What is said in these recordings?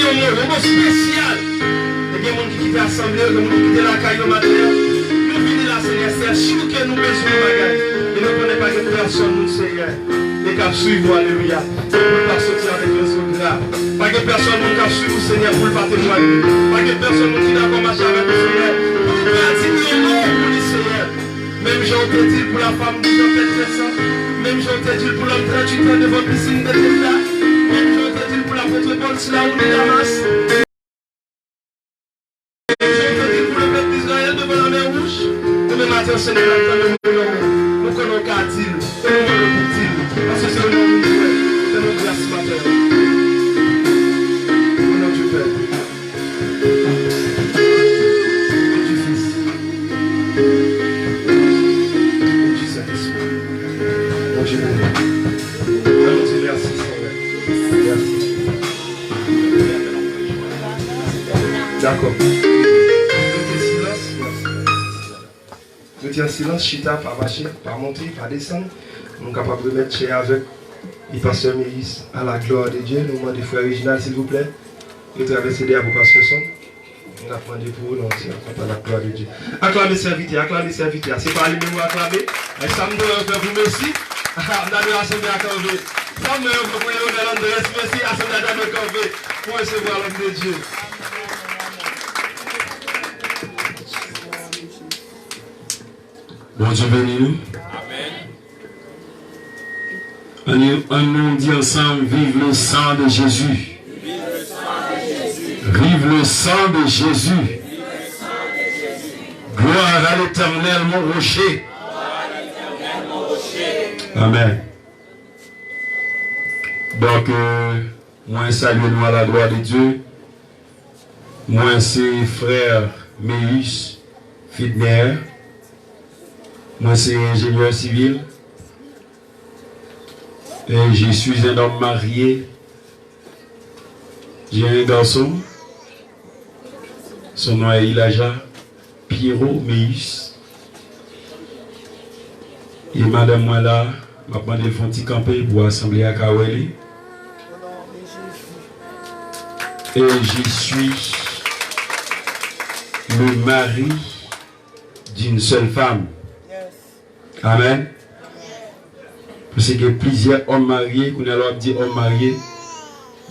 un moment spécial. Et bien, mon qui était assemblé, le monde qui était là, caillou matin. Nous venons là, Seigneur, c'est sûr que nous besoin de bagages. Et nous ne connaissons pas que personne, nous, Seigneur. Et qu'à suivre, alléluia. Pour ne pas sortir avec un son grave. Pas que personne nous qui suivre, Seigneur, pour le pas témoigner. Pas que personne nous qui d'accord marcher avec le Seigneur. Pour nous faire dire non pour le Seigneur. Même j'en te dit pour la femme qui a fait ça. Même j'en te dit pour l'homme 38 ans devant la piscine de là. Même j'en te dit pour la contre Paul, c'est là où on est la masse. Seigneur, nous connaissons qu'à dire, et nous voulons pour dire, parce que c'est le nom du Père, c'est notre grâce matin. Au nom du Père, et du Fils, et du Saint-Esprit. Mon Dieu, nous disons merci, Seigneur. Merci. D'accord. Mettez en silence, chita, pas marcher, pas monter, pas descendre. Nous sommes capables de mettre chez avec le pasteur Mélis à la gloire de Dieu. Nous demandons frère original, s'il vous plaît, de traverser derrière pour pasteur son. On a demandé pour vous, non, c'est à la gloire de Dieu. Acclamez serviteur, acclamez serviteur. C'est pas les mots acclamer. Et ça me donne vous merci. On a de l'assemblée à Corvée. Ça me donne pour le merci, assemblée à Corvée, pour recevoir l'homme de Dieu. Bon Dieu béni nous. Amen. On nous dit ensemble, vive le sang de Jésus. Vive le sang de Jésus. Gloire à l'Éternel, mon rocher. Amen. Donc, moi, saluez-nous à la gloire de Dieu. Moi, c'est frère Méus Fidner. Moi, c'est ingénieur civil. Et je suis un homme marié. J'ai un garçon. Son nom est Ilaja Pierrot Méus. Et madame, moi là, m'a demandé de faire un petit campé pour assembler à Kaweli. Et je suis le mari d'une seule femme. Amen. Parce qu'il y a plusieurs hommes mariés, qu'on a l'ordre de dire hommes mariés.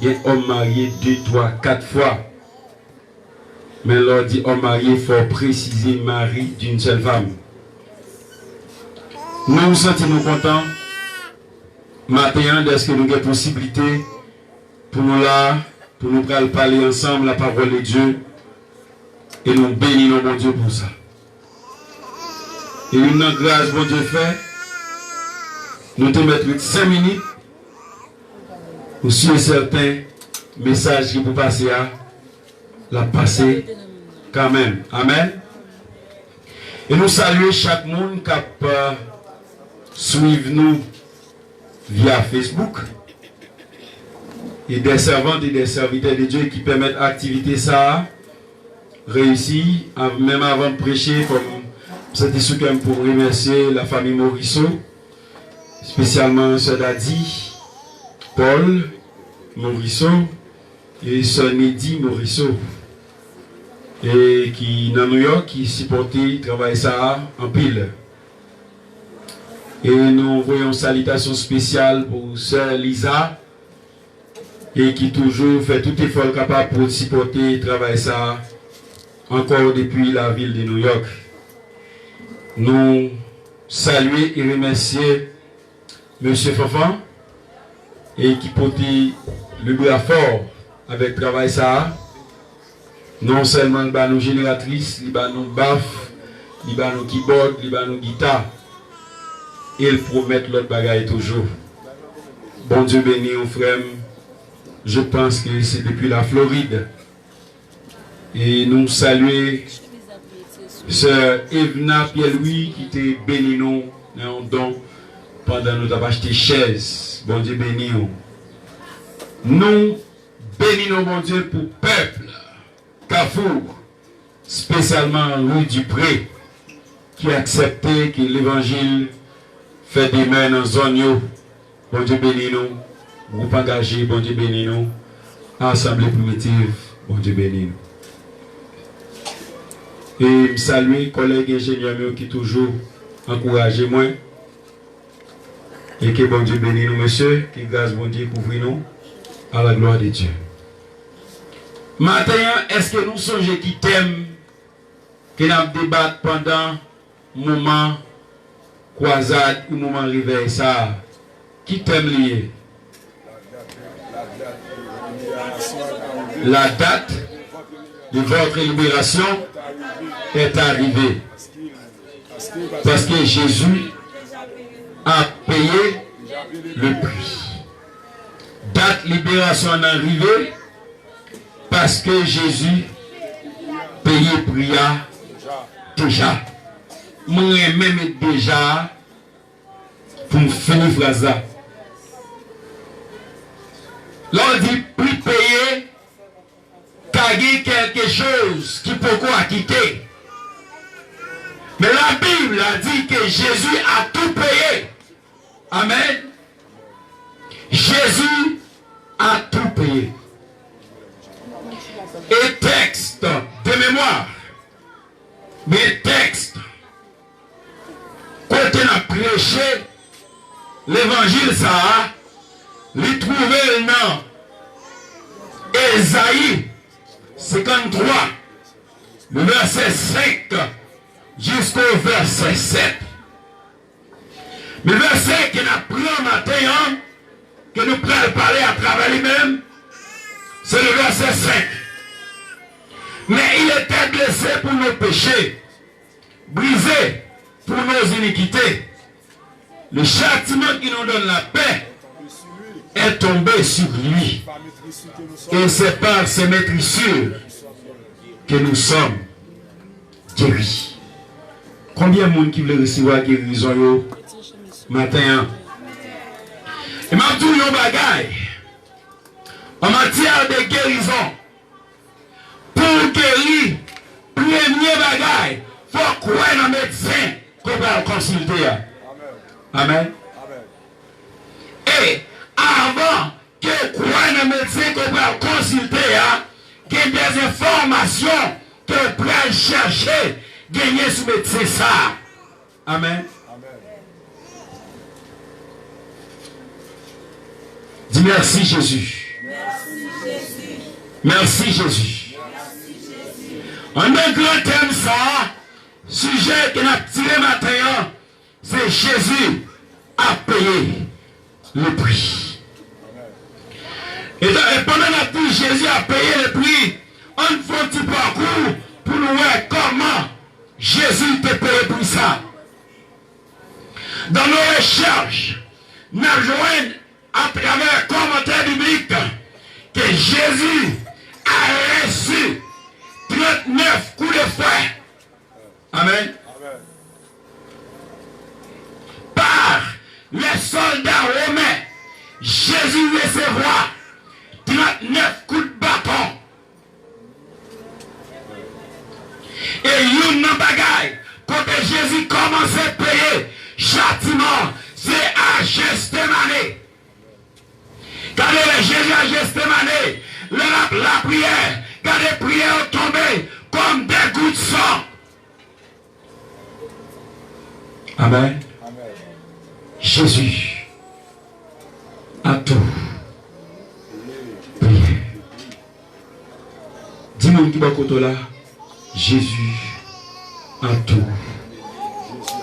Il y a hommes mariés 2, 3, 4 fois. Mais l'ordre dit hommes mariés, il faut préciser mari d'une seule femme. Nous nous sentons contents. Maintenant, est-ce que nous avons possibilité pour nous là, pour nous parler ensemble la parole de Dieu. Et nous bénissons mon Dieu pour ça. Et une grâce, bon Dieu fait, nous te mettons 5 minutes pour suivre certains messages qui vous passer à la passer quand même. Amen. Et nous saluons chaque monde qui suit nous via Facebook. Et des servantes et des serviteurs de Dieu qui permettent l'activité ça réussir, même avant de prêcher comme c'était ce que pour remercier la famille Morisseau, spécialement Sœur Dadi, Paul Morisseau et Sœur Nedi Morisseau, et qui dans New York, qui supportait travail ça en pile. Et nous voyons une salutation spéciale pour Sœur Lisa, et qui toujours fait tout effort capable pour supporter travail ça encore depuis la ville de New York. Nous saluer et remercier M. Fafan et qui portait le bras fort avec le travail ça. Non seulement nos génératrices, nos baffes, nos keyboard, nos guitares. Et ils promettent l'autre bagaille toujours. Bon Dieu béni, mon frère. Je pense que c'est depuis la Floride. Et nous saluer Sœur Evna Pierre-Louis qui était béni nous dans un don pendant que nous avons acheté chaise. Bon Dieu béni nous. Nous bénissons bon Dieu pour le peuple Carrefour, spécialement Louis Dupré, qui a accepté que l'évangile fait des mains dans la zone. Bon Dieu béni nous. Groupe engagé, bon Dieu béni nous. Assemblée primitive, bon Dieu béni. Et je salue collègues ingénieurs qui toujours encouragent moi. Et que bon Dieu bénisse nous, monsieur, que grâce bon Dieu couvre nous, à la gloire de Dieu. Matin, est-ce que nous songeons qui t'aiment, que nous débattons pendant moment croisade ou moment réveil, ça, qui t'aime lié? La date de votre libération est arrivée. Parce que Jésus a payé le prix. Date libération en arrivée parce que Jésus payé prix déjà. Moi-même déjà pour finir phrase là. L'on dit prix payé, qu'il quelque chose qui peut quoi quitter. Mais la Bible a dit que Jésus a tout payé. Amen. Jésus a tout payé. Et texte de mémoire, mais texte, quand on a prêché l'évangile, ça, lui trouver le nom Ésaïe 53, le verset 5 jusqu'au verset 7. Le verset que nous prenons matin, que nous pouvons parler à travers lui-même, c'est le verset 5. Mais il était blessé pour nos péchés, brisé pour nos iniquités. Le châtiment qui nous donne la paix est tombé sur lui. Et c'est par ses maîtrissures que nous sommes guéris. Combien de monde qui veut recevoir guérison yo matin? Et m'a dit un bagaille en matière de guérison. Pour guérir, premier bagaille, il faut croire dans le médecin qu'on va consulter. Amen. Et avant que croire dans le médecin qu'on va consulter, il y a des informations que vous pouvez chercher, gagner sur le médecin ça. Amen. Dis merci Jésus. Merci Jésus. Un grand thème ça, sujet que nous avons tiré matin, c'est Jésus a payé le prix. Et pendant la vie, Jésus a payé le prix. On fait un petit parcours pour nous voir comment Jésus t'a payé pour ça. Dans nos recherches, nous avons à travers un commentaire biblique que Jésus a reçu 39 coups de fouet. Amen. Par les soldats romains, Jésus recevra 39 coups de bâton. Et il y a un bagaille, quand Jésus commence à payer châtiment, c'est à Gethsémane. Quand Jésus à Gethsémane, la prière, quand les prières ont tombé comme des gouttes de sang. Amen. Jésus a tout payé. Dis-moi qui va côté là. Jésus a tout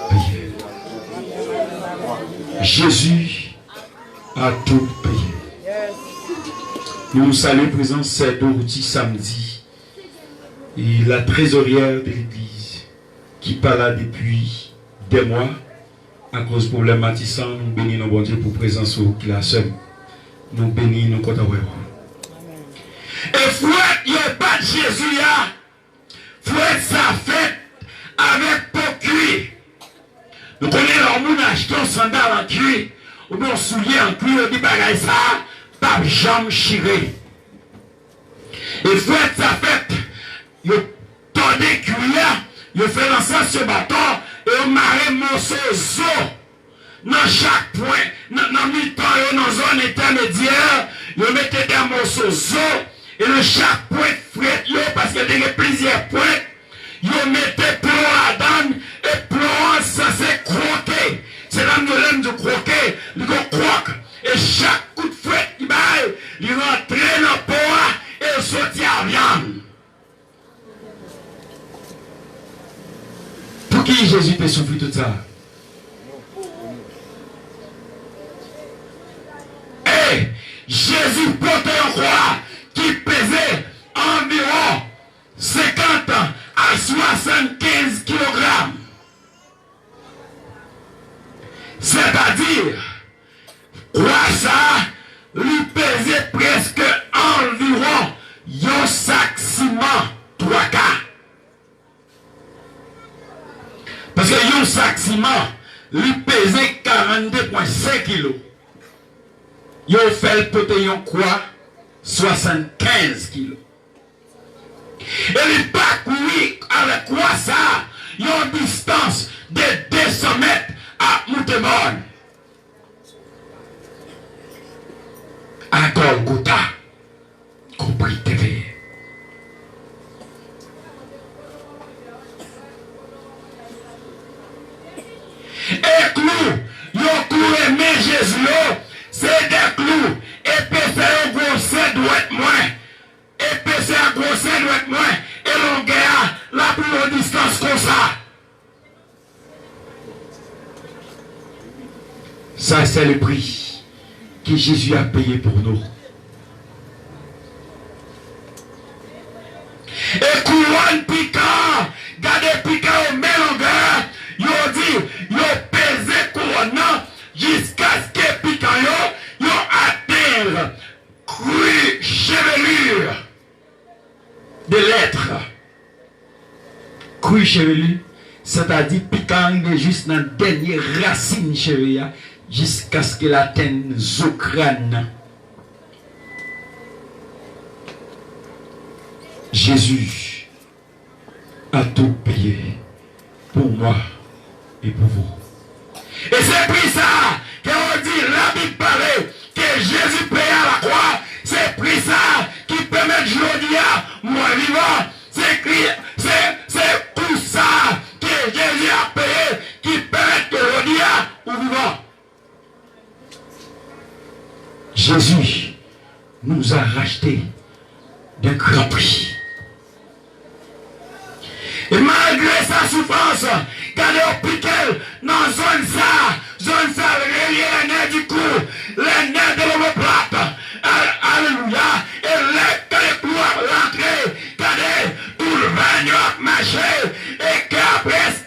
payé. Jésus a tout payé. Nous saluons présence c'est Dorothy samedi. Et la trésorière de l'église qui parle là depuis des mois à cause de problèmes matissants, nous bénissons bon Dieu pour présence qui la seule. Nous bénissons nos comptes à voir. Et frère, il n'y a pas de Jésus là. Frère, ça fait avec peau cuir. Nous connaissons l'homme qui achète un sandal en cuir ou bien un soulier en cuir, on dit bagaille ça, pas jambe chirée. Et frère, ça fait, il tordé cuir, il fait lancer ce bâton et on marre morceau zo dans chaque point, dans mi-temps et dans zone intermédiaire, Ils mettaient des morceaux zo, et de chaque pointe frette, parce qu'il y a plusieurs pointes, ils mettaient plomb là-dedans, et plomb censé croquer. C'est là que nous l'aime de croquer, ils croquent. Et chaque coup de fouette qui baille, il rentrait dans le poids et il sortait à viande. Pour qui Jésus peut souffrir tout ça? Et Jésus portait une croix qui pesait environ 50 à 75 kg. C'est-à-dire, croix ça, lui pesait presque environ un sac ciment 3 quarts. Parce que un sac ciment, lui pesait 42,5 kg. Il fait porter une croix 75 kg. Et il parcourit avec quoi ça, une distance de 200 mètres à Moutemone. À Golgotha, compris TV. Et clou, yon clou aimé Jésus, c'est des clous. Épaisseur grosseur doit être moins. Épaisseur grosseur doit être moins. Et longueur, la plus longue distance comme ça. Ça, c'est le prix que Jésus a payé pour nous. Et couronne piquant, gardez piquant au même longueur, yo dit, yo pesé couronne jusqu'à ce que piquant yo atteint cru chevelure de lettres. Cru chevelure, c'est-à-dire piquant est juste dans la dernière racine chevelure jusqu'à ce qu'il atteigne le crâne. Jésus a tout payé pour moi et pour vous. Et c'est pour ça qu'on dit, la Bible parle que Jésus paye à la croix. C'est pour ça qui permet aujourd'hui à moi vivant. C'est pour ça que Jésus a payé qui permet aujourd'hui à nous vivant. Jésus nous a racheté d'un grand prix. Et malgré sa souffrance, quand on pique dans la zone ça, les nerfs du cou, les nerfs de l'omoplate, alléluia, et les couloirs rentrés, quand tout le bagne marché, et qu'après ce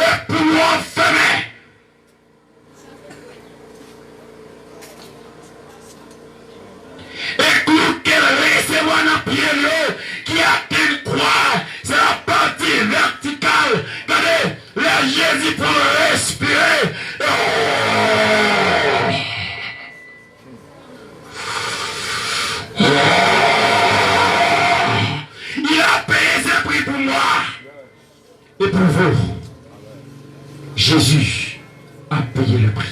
et pour nous fermé. Et tout qu'elle recevoir dans pied qui a une croix, c'est la partie verticale. Regardez, le Jésus pour respirer. Il a payé ce prix pour moi et pour vous. Jésus a payé le prix.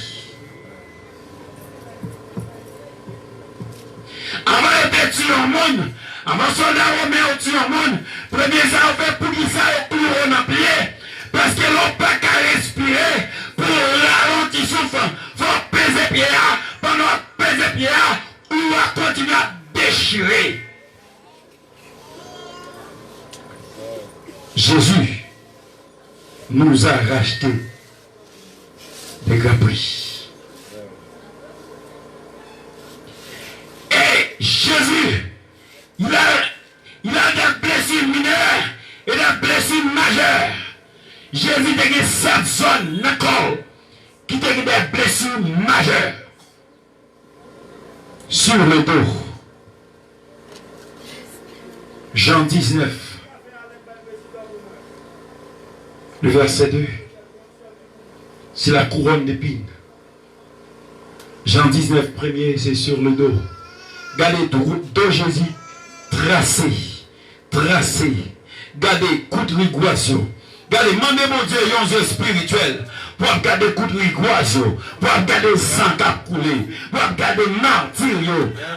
Avant de tuer le monde, avant soldat romain tuer le monde, premier ça fait pour qui ça est tout on a plié. Parce que l'on pas qu'à respirer pour ralentir souffle. Faut peser pied pendant peser pied ou à continuer à déchirer. Jésus nous a racheté des grands prix. Jésus, il a des blessures mineures et des blessures majeures. Jésus a des 7 zones d'accord qui ont des blessures majeures. Sur le dos. Jean 19, le verset 2. C'est la couronne d'épines. Jean 19, premier, c'est sur le dos. Regardez dos Jésus tracé. Regardez coup de rigouation. Regardez, demandez mon Dieu, un yeux spirituel. Pour regarder coup de rigouage, pour regarder sang qui a coulé, pour regarder martyr.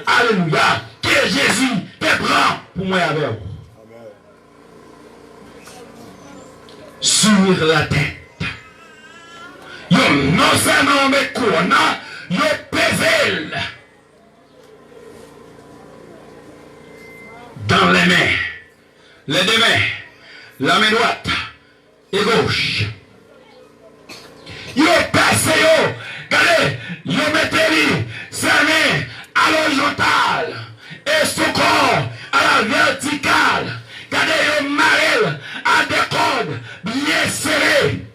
Alléluia. Que Jésus te prend pour moi avec vous. Sur la tête. Yo non seulement mes couronnes, yo pesé dans les mains. Les deux mains. La main droite et gauche. Yo passé yo. Regardez, yo mettez sa main à l'horizontale et son corps à la verticale. Regardez, yo marel à des cordes bien serrées.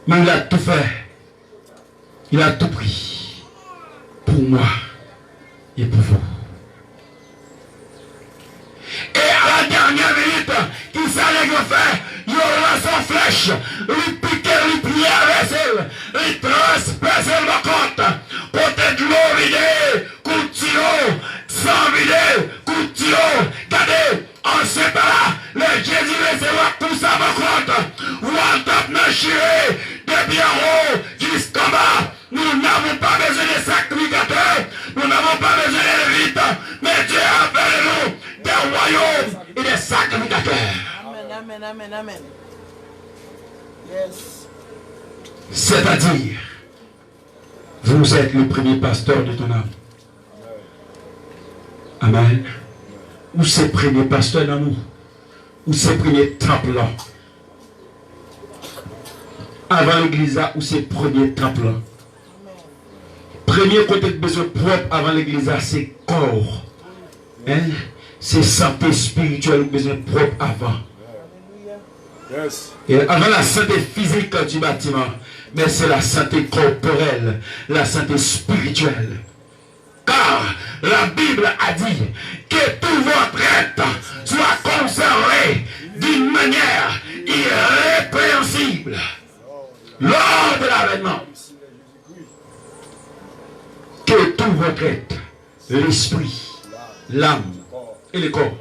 Mais il a tout fait. Il a tout pris. Pour moi et pour vous. Et à la dernière minute, qui s'allait faire, il aura son flèche, lui piquer, lui plier avec elle, lui transpercer le compte, peut-être l'eau vidée, coup de tiro, sang vidé, coup de tiro, regardez, on sait pas là, le Jésus recevra tout ça par contre, ou en top n'a chiré, depuis en haut jusqu'en bas, nous n'avons pas besoin de sacrificateurs, nous n'avons pas besoin de lévites, mais Dieu a fait de nous des royaumes et des sacrificateurs. Amen, amen, amen, amen. Yes. C'est-à-dire, vous êtes le premier pasteur de ton âme. Amen. Ou c'est le premier pasteur dans nous. Ou c'est le premier temple là. Avant l'église là, ou c'est le premier temple là. Premier côté de besoin propre avant l'église là, c'est corps. Hein? C'est santé spirituelle ou besoin propre avant. Yes. Et avant la santé physique du bâtiment, mais c'est la santé corporelle, la santé spirituelle. Car la Bible a dit que tout votre être soit conservé d'une manière irrépréhensible lors de l'avènement. Que tout votre être, l'esprit, l'âme et le corps.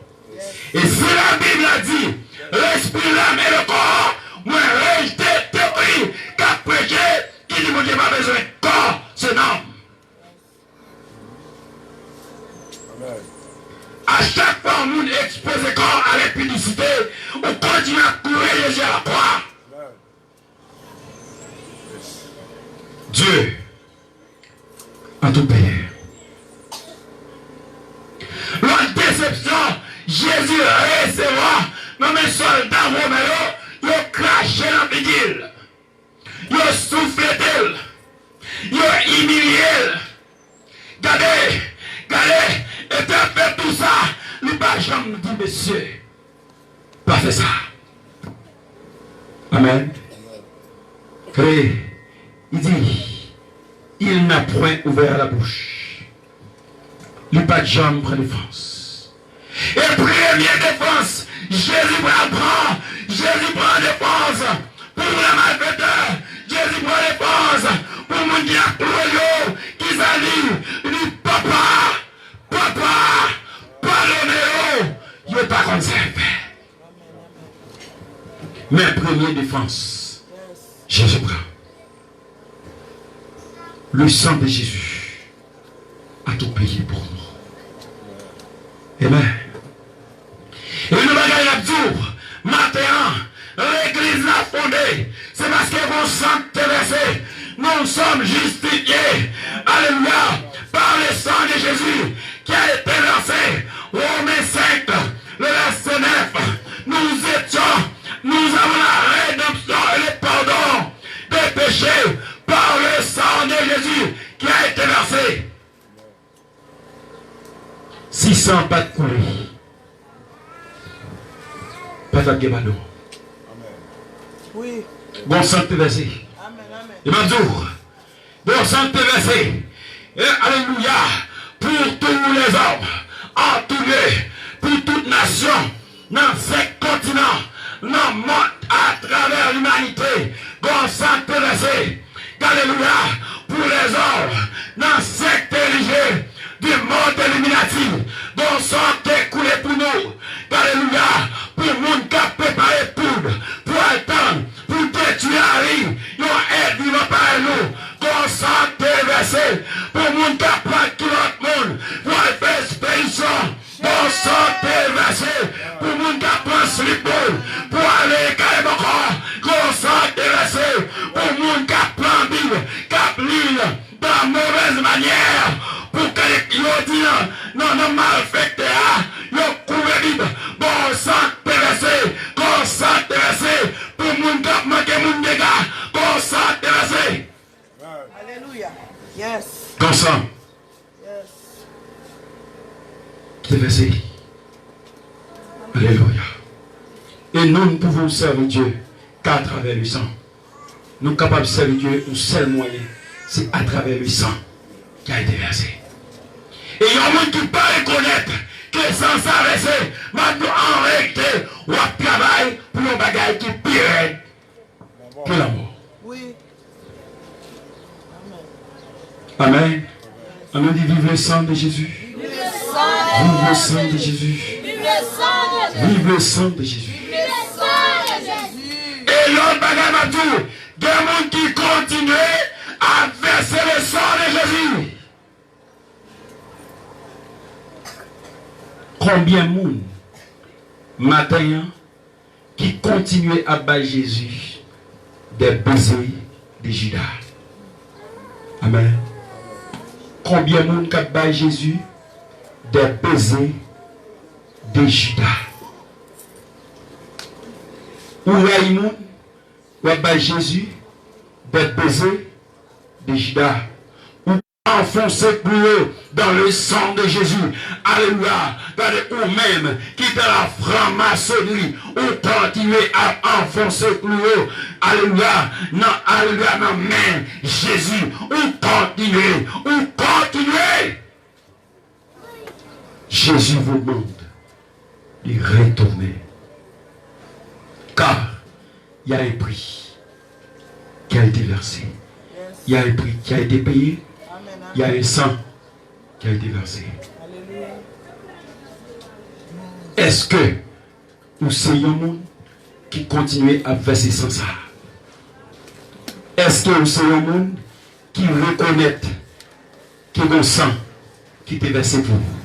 Et si la Bible a dit l'esprit, l'âme et le corps, moi rejeté théorie qu'a prêché, qui dit mon Dieu pas besoin de corps, c'est non. À chaque fois où nous exposons corps à l'impudicité, on continue à courir Jésus à la croix. Dieu a tout payé. L'autre déception, Jésus recevra dans mes soldats romains, ils ont craché dans la vigile. Ils ont soufflé d'elle. Ils ont humilié. Regardez, regardez, et tu as fait tout ça. Le Bajam nous dit, monsieur, pas fait ça. Amen. Créé, il dit, il n'a point ouvert la bouche. Le Bajam prend défense. Et première défense, Jésus prend défense pour les malfaiteurs. Jésus prend défense pour mon diable qui s'allie. Il dit, papa, pardonnez-le. Il n'est pas comme ça. Mais première défense, Jésus prend. Le sang de Jésus a tout payé pour nous. Amen. Et nous bagaille la tour, maintenant, l'église l'a fondée. C'est parce que vos sang est versé. Nous sommes justifiés. Alléluia. Par le sang de Jésus qui a été versé. Romains 5, le verset 9. Nous avons la rédemption et le pardon des péchés par le sang de Jésus qui a été versé. 600 pas de couler. Pas de guébado. Oui. Bon sang te versé. Amen, amen. Et Manzour, bon sang te versé. Et alléluia. Pour tous les hommes, en tout lieu, pour toute nation, dans ces continents, dans le monde, à travers l'humanité, bon sang te versé. Alléluia. Pour les hommes, dans cette religieux du monde illuminatif, bon sang t'est coulé pour nous. Alléluia. Pour le monde qui a préparé pour Bon sang déversé pour le monde qui a pas qui l'autre monde. Pour faire expédition. Bon sang déversé pour le monde qui a pas slip pour aller carrément encore. Bon sang déversé pour le monde qui a plan Bible, qui a l'île de la mauvaise manière. Pour que les gens non mal fait ils ont couvert Bible. Bon sang déversé. Bon sang déversé pour le monde qui a manqué mon dégât. Bon sang déversé. Alléluia. Yes. Bon sang. Yes. Déversé. Alléluia. Et nous ne pouvons servir Dieu qu'à travers le sang. Nous sommes capables de servir Dieu, un seul moyen, c'est à travers le sang qui a été versé. Et il y a un monde qui ne peut pas reconnaître que sans ça versé, maintenant en réalité, on travaille pour un bagage qui est pire que la mort. Oui. Amen. On dit vive le sang de Jésus. Vive le sang Vive le sang de Jésus. Vive le sang de Vive le sang de Jésus. Vive le sang de Jésus. Et l'autre bagage m'a dit, des gens qui continuent à verser le sang de Jésus. Combien de monde matin qui continuent à battre Jésus des baisers de Judas? Amen. Combien de monde qui bat Jésus des baisers de Judas? Ou Raymond ou bat Jésus des baisers de Judas? Enfoncé plus haut dans le sang de Jésus. Alléluia. Ou même qui dans la franc-maçonnerie ou continuer à enfoncer plus haut. Alléluia. Non, alléluia, non, mais Jésus. Ou continuer. Jésus vous demande de retourner. Car il y a un prix qui a été versé. Il y a un prix qui a été payé. Il y a un sang qui a été versé. Est-ce que nous sommes un monde qui continue à verser sans ça? Est-ce que nous sommes un monde qui reconnaît qu'il y a un sang qui a été versé pour vous?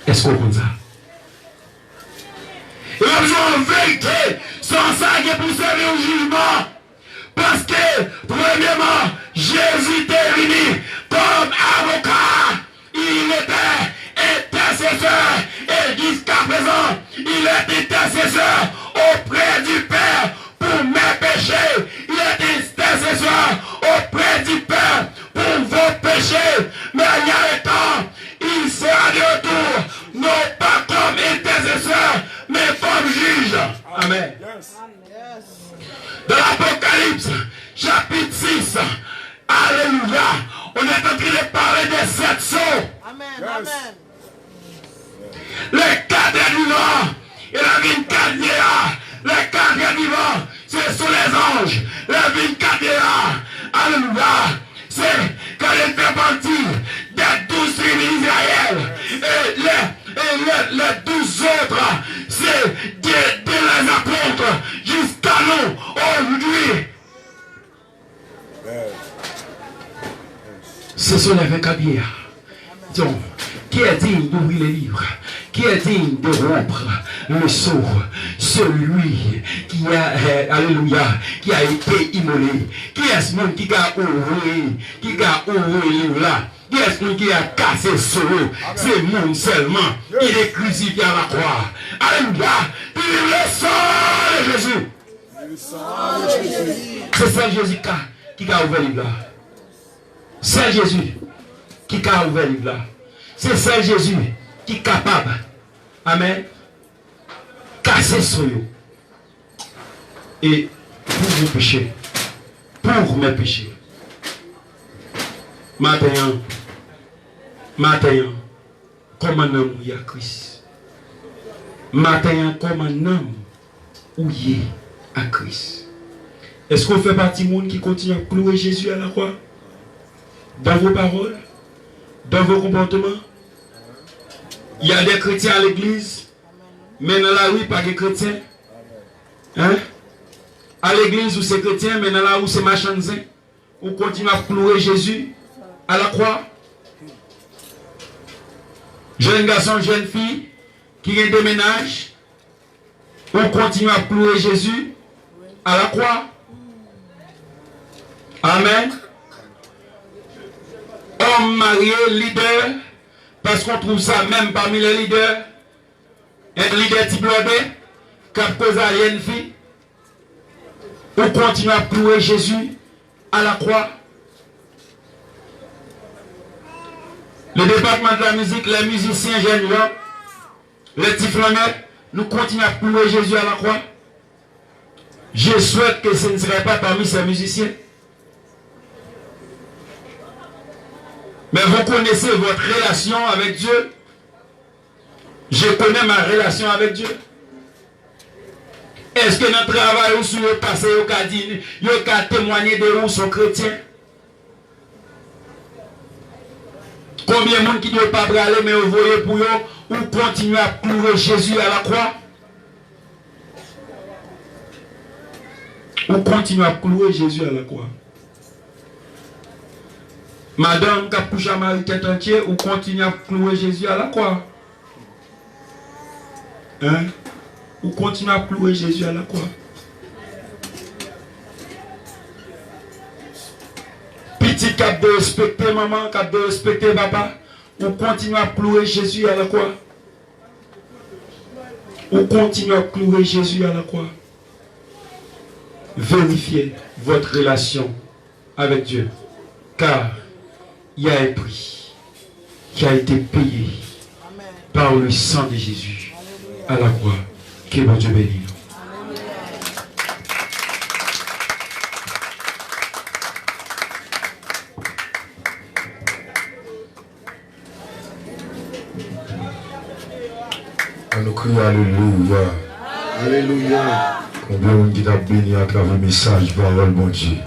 Est-ce qu'on comprend ça? Et en vérité, sans ça, il est pour servir au jugement. Parce que, premièrement, Jésus est venu comme avocat. Il était intercesseur. Et jusqu'à présent, il est intercesseur auprès du Père pour mes péchés. Il est intercesseur auprès du Père pour vos péchés. Mais il y a un temps, il sera de retour, non pas comme intercesseur, mais comme juge. Amen. Dans l'Apocalypse, chapitre 6, alléluia, on est en train de parler des 7 sceaux. Amen. Amen. Les 4 vivants, et la 24 vieillards. Les 4 vivants, ce sont les anges. Les 24 vieillards, alléluia, c'est quand ils fait partie des 12 tribus d'Israël. Et les 12 autres, c'est de les apôtres jusqu'à nous aujourd'hui. Ce sont les 24 vieillards. Donc, qui est digne d'ouvrir les livres? Qui est digne de rompre le sceau? Celui qui a, alléluia, qui a été immolé. Qui est ce monde qui a ouvert le livre là? Qui est ce monde qui a cassé le sceau? C'est le monde seulement. Il est crucifié à la croix. Alléluia. Vive le sang de Jésus. C'est Saint Jésus qui a ouvert le livre là. Saint Jésus qui a ouvert le livre là. C'est Saint Jésus qui est capable, amen, casser ce yo. Et pour vos péchés, pour mes péchés, matin, comme un homme où il y a Christ. Matin, comme un homme où il y a Christ. Est-ce qu'on fait partie du monde qui continue à clouer Jésus à la croix? Dans vos paroles? Dans vos comportements? Il y a des chrétiens à l'église, mais dans la rue, pas de chrétiens. Hein? À l'église où c'est chrétien, mais dans la rue c'est marchandisé. ou continuez à clouer Jésus à la croix? Jeune garçon, jeune fille, qui est déménage, ou continuez à clouer Jésus à la croix? Amen. Homme marié, leader, parce qu'on trouve ça même parmi les leaders. Un leader type blondé, qui a posé à une fille, ou continuez à clouer Jésus à la croix? Le département de la musique, les musiciens jeunes, les petits flaneurs, nous continuons à clouer Jésus à la croix. Je souhaite que ce ne serait pas parmi ces musiciens. Mais vous connaissez votre relation avec Dieu. Je connais ma relation avec Dieu. Est-ce que notre travail ou sur le passé, il y a témoigner de où sont chrétiens? Combien de monde qui ne veut pas braler, mais vous voyez pour eux, ou continuer à clouer Jésus à la croix? Ou continuer à clouer Jésus à la croix? Madame qui a couché à Marie tête entière, ou continuer à clouer Jésus à la croix? Hein? Ou continuer à clouer Jésus à la croix? Petit cap de respecter maman, cap de respecter papa, ou continuer à clouer Jésus à la croix? Ou continuer à clouer Jésus à la croix? Vérifiez votre relation avec Dieu, car il y a un prix qui a été payé par le sang de Jésus à la croix. Que mon Dieu bénisse. On nous crie Alléluia. Alléluia. Combien on dit à béni à travers le message, parole, mon Dieu.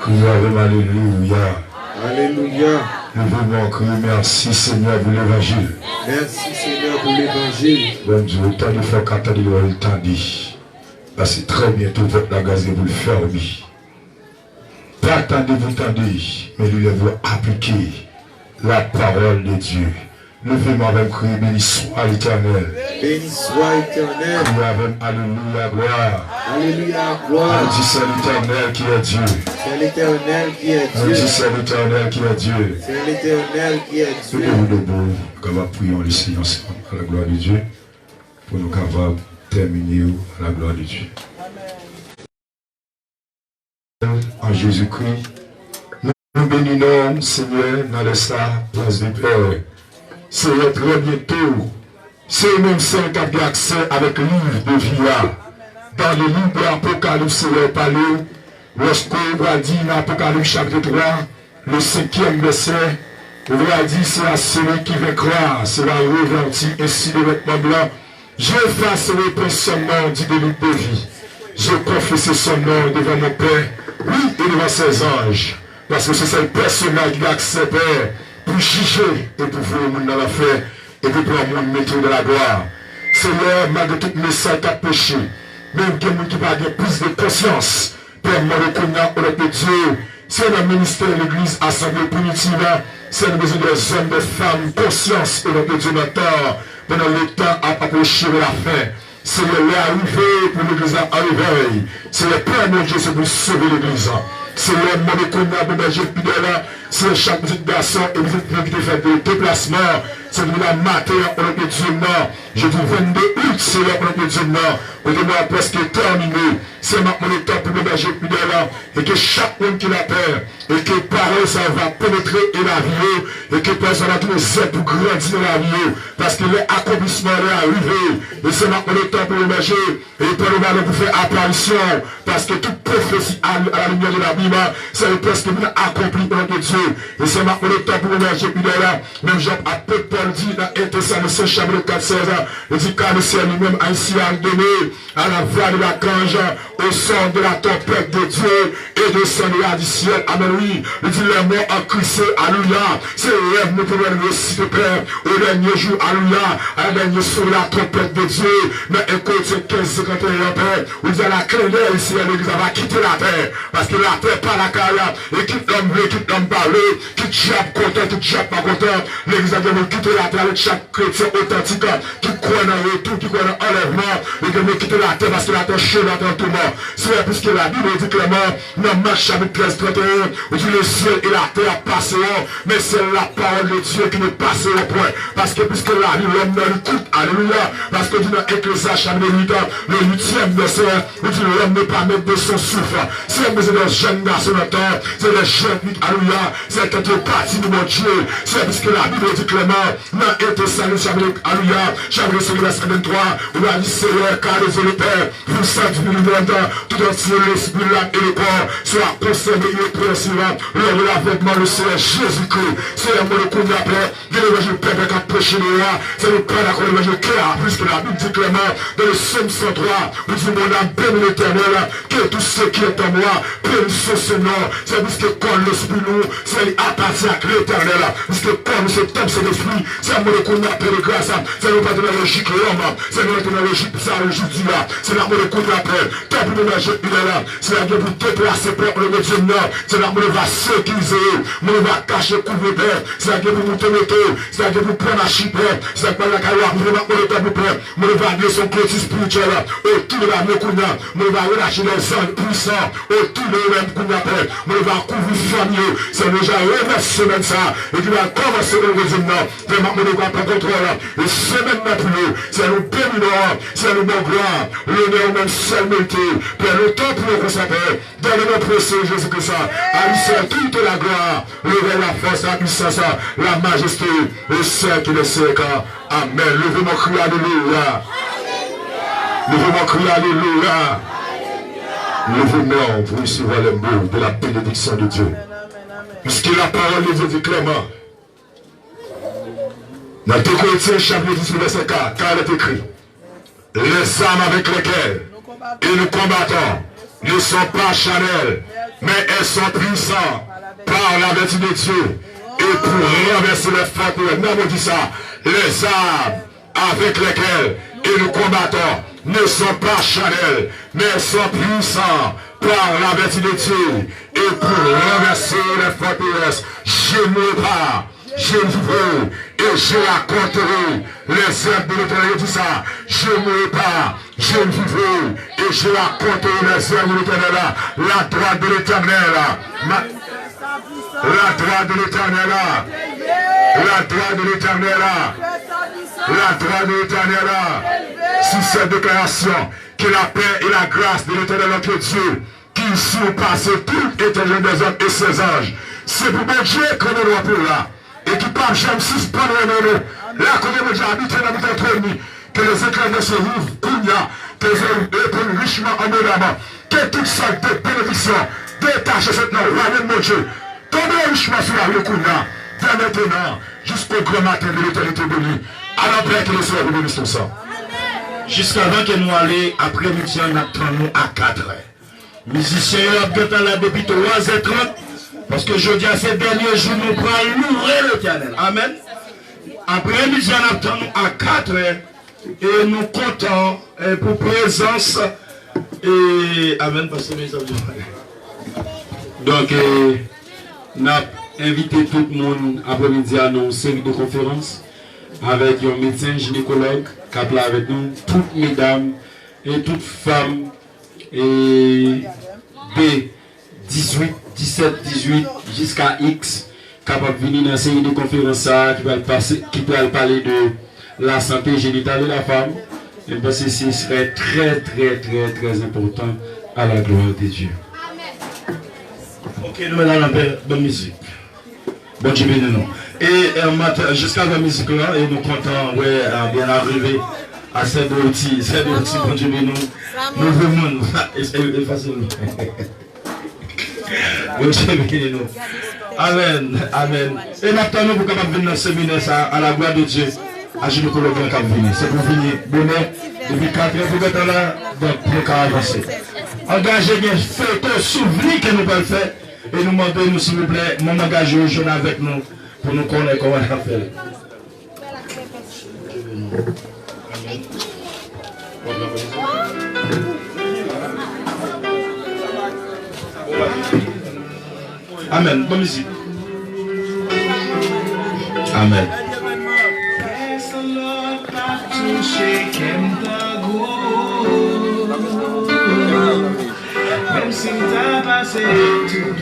Criez avec Alléluia. Alléluia. Nous voulons crier merci Seigneur pour l'évangile. Merci Seigneur pour l'évangile. Bon Dieu, tant de fois qu'attendez le temps dit. Parce que très bientôt votre langage vous le fermer. Pas attendez vous tendez, mais lui vous appliquer la parole de Dieu. Levez-moi avec crier, béni soit l'Éternel. Béni soit l'Éternel. Criez avec Alléluia, gloire. Alléluia, gloire. On dit c'est l'Éternel qui est Dieu. C'est l'Éternel qui est Dieu. On dit c'est l'Éternel qui est Dieu. C'est l'Éternel qui est Dieu. Levez-vous debout, nous allons prier le Seigneur ensemble à la gloire de Dieu, pour nous capables de terminer à la gloire de Dieu. En Jésus-Christ, nous bénissons, Seigneur, dans le sa place de Père. C'est très bientôt. C'est même celle qui a accès avec le livre de vie. Dans le livre de l'Apocalypse, c'est le palais. Lorsqu'on va dire dans l'Apocalypse chapitre 3, le 5e verset, on va dire c'est à celui qui vaincra, c'est la revêtir ainsi de vêtements blancs. J'effacerai son nom, dit de livre de vie. Je confesse son nom devant mon Père, oui, et devant ses anges. Parce que c'est le personnage qui accepte pour juger et pour voir le monde dans l'affaire et pour prendre le monde mettre de la gloire. Seigneur, malgré tout message qui a péché, même quelqu'un qui va avoir plus de conscience, Père, moi reconnaître auprès de Dieu, c'est le ministère de l'Église assemblée primitive, c'est le besoin des hommes, des femmes, conscience auprès de Dieu maintenant, pendant le temps à approcher de la fin. C'est le arrivé pour l'Église à réveil. C'est le Père de Dieu, c'est pour sauver l'Église. C'est le mot de connaître de berger fidèle. C'est chaque petit garçon et petite fille qui fait des déplacements. C'est de la matière au nom de Dieu. Je dis 22 août, c'est le nom de Dieu. Au début, presque terminé. C'est maintenant le temps pour le berger fidèle. Et que chaque monde qui l'appelle, et que parole, ça va pénétrer et la vie. Et que personne va trouver Z pour grandir la vie. Parce que l'accomplissement est arrivé. Et c'est maintenant le temps pour le berger. Et pour le berger pour faire apparition. Parce que toute prophétie à la lumière de la Bible, c'est presque accompli au nom de Dieu. Et c'est maintenant le temps pour le berger fidèle. Même Jean a peu Paul dit dans 1 Thessaloniciens chapitre 4, 16, il dit car le ciel lui-même a ainsi ordonné à la voix de la cange, au son de la tempête de Dieu et de son du ciel. Amen. Oui, il dit les morts en Christ, alléluia. C'est le rêve nous pouvons réciter, Père, au dernier jour, alléluia, à la dernière sur la trompette de Dieu. Mais écoute, 1551, Père, où il y a la créée ici, l'église va quitter la terre, parce que la terre pas la carrière, et quitte l'homme bleu, quitte l'homme parlé, quitte diable content, quitte diable pas content, l'église a dû quitter la terre avec chaque chrétien authentique, qui croit dans le retour, qui croit dans l'enlèvement, et qui veut quitter la terre, parce que la terre chaude, la terre tout mort. C'est puisque la Bible dit clairement, dans Marc chapitre 13, 31, où dit le ciel et la terre passeront, mais c'est la parole de Dieu qui ne passera point. Parce que puisque la vie, l'homme dans l'écoute, alléluia, parce que dit dans Ecclésiaste chapitre 8, le 8e verset, où dit l'homme ne pas mettre de son souffle. C'est un jeune garçon dans le temps, c'est le jeune, alléluia, c'est quand tu es parti de mon Dieu. C'est puisque la Bible dit clairement, dans Ethessaloniens chapitre, alléluia, chapitre 5, verset 23, où il a dit, Seigneur, car les Père, vous savez, tout entier l'esprit, l'âme et le corps soit conservé et précisément lors de l'avènement le Seigneur Jésus-Christ. C'est un mot de coup d'après, de l'évangile Père qui a prêché le roi, c'est le Père d'accord l'évangile clair, puisque la Bible dit clairement dans le Psaume 103, où dit mon âme bénit l'Éternel, que tout ce qui est en moi, bénisse ce nom, c'est puisque quand l'esprit nous, c'est appartient à l'Éternel, puisque comme ce temple, c'est l'esprit, c'est un mot de coup d'après de grâce, c'est le pas de la logique l'homme, c'est le pas de la logique, ça la logique du là, c'est l'amour de coup d'après, temple de manger, il est là, c'est la guerre pour déplacer pour le Dieu nord, c'est l'amour de va sécuriser, mon va cacher couvre père, c'est la guerre pour monter le taux, c'est la guerre pour prendre la chipre, c'est la guerre pour la caillou, pour le temps pour père, mon va amener son clôture spirituel, autour de la Mekuna, mon va relâcher les hommes puissants, autour de l'homme Kuna père, mon va couvrir famille, c'est déjà une semaine ça, et qui va commencer le Dieu nord, vraiment mon va pas contrôle, et semaine n'a plus, c'est le béninois, c'est le bon gloire, l'honneur même seul mérité, Père, le temps pour le consacrer, dans le nom précieux Jésus-Christ, à lui seul toute la gloire, levez la force, la puissance, la majesté, au siècle et le siècle. Amen. Levez mon cri, alléluia. Levez mon cri, alléluia. Levez-moi pour recevoir les mots de la bénédiction de Dieu. Puisque la parole de Dieu dit clairement, dans 2 Corinthiens chapitre 10, verset 4, car il est écrit, les armes avec lesquelles et nous combattons ne sont pas charnelles, mais elles sont puissantes par la vertu de Dieu et pour renverser les forteresses. Nous dit ça, les armes avec lesquelles et nous combattons ne sont pas charnelles, mais elles sont puissantes par la vertu de Dieu et pour renverser les forteresses. Je ne pas, je vivrai et je raconterai les œuvres de l'Éternel. Dit ça, je ne mourrai pas, je vivrai et je raconterai les œuvres de l'Éternel. La droite de l'Éternel, la droite de l'Éternel, la droite de l'Éternel, la droite de l'Éternel. Si cette déclaration, que la paix et la grâce de l'Éternel notre Dieu, qui surpasse tout éternel des hommes et ses anges, c'est pour mon Dieu que nous doit pour là. Et qui parle jamais suspendre nous. Là, quand nous avons habité dans notre trône, que les éclairs se rouvrent, que les répondent richement en abondamment, que toutes sortes de bénédictions détachent cette nom, ramène mon Dieu. Tombez richement sur la rue Kounia, dès maintenant, jusqu'au grand matin de l'éternité bénie. Alors, Père, que le Seigneur vous bénisse tout ça. Jusqu'avant que nous allions, après-midi, on attend nous à 4 heures. Musiciens, on attend là depuis 3h30. Parce que je dis à ces derniers jours, nous prenons l'ouvrir l'Éternel. Amen. Après-midi, on attend nous à 4 heures. Et nous comptons pour présence. Et Amen, parce que mes amis. Donc, nous avons invité tout le monde après-midi à une série de conférences avec un médecin gynécologue qui est là avec nous, toutes mesdames et toutes femmes et de 18, 17, 18 jusqu'à X capable de venir dans une série de conférences qui va parler de la santé génitale de la femme. Et parce que ce serait très, très, très, très important à la gloire de Dieu. Ok, nous mettons la bonne musique. Bon Dieu béni nous. Et jusqu'à la musique là, et nous comptons bien arriver à cette outil, bon Dieu béni nous. Nous venons, et facilement. Bon Dieu béni nous. Amen, amen. Et maintenant, nous pouvons venir dans ce séminaire à la gloire de Dieu. À gynécologue qui venir. C'est pour venir bonheur depuis 4 heures pour être là, donc pour avancer. Engagez bien, faites un souvenir que nous pouvons faire. Et nous demandons, s'il vous plaît, mon engagé au jeune avec nous pour nous connaître comment on a fait. Amen. Bonne musique. Amen. Même si t'as passé tout.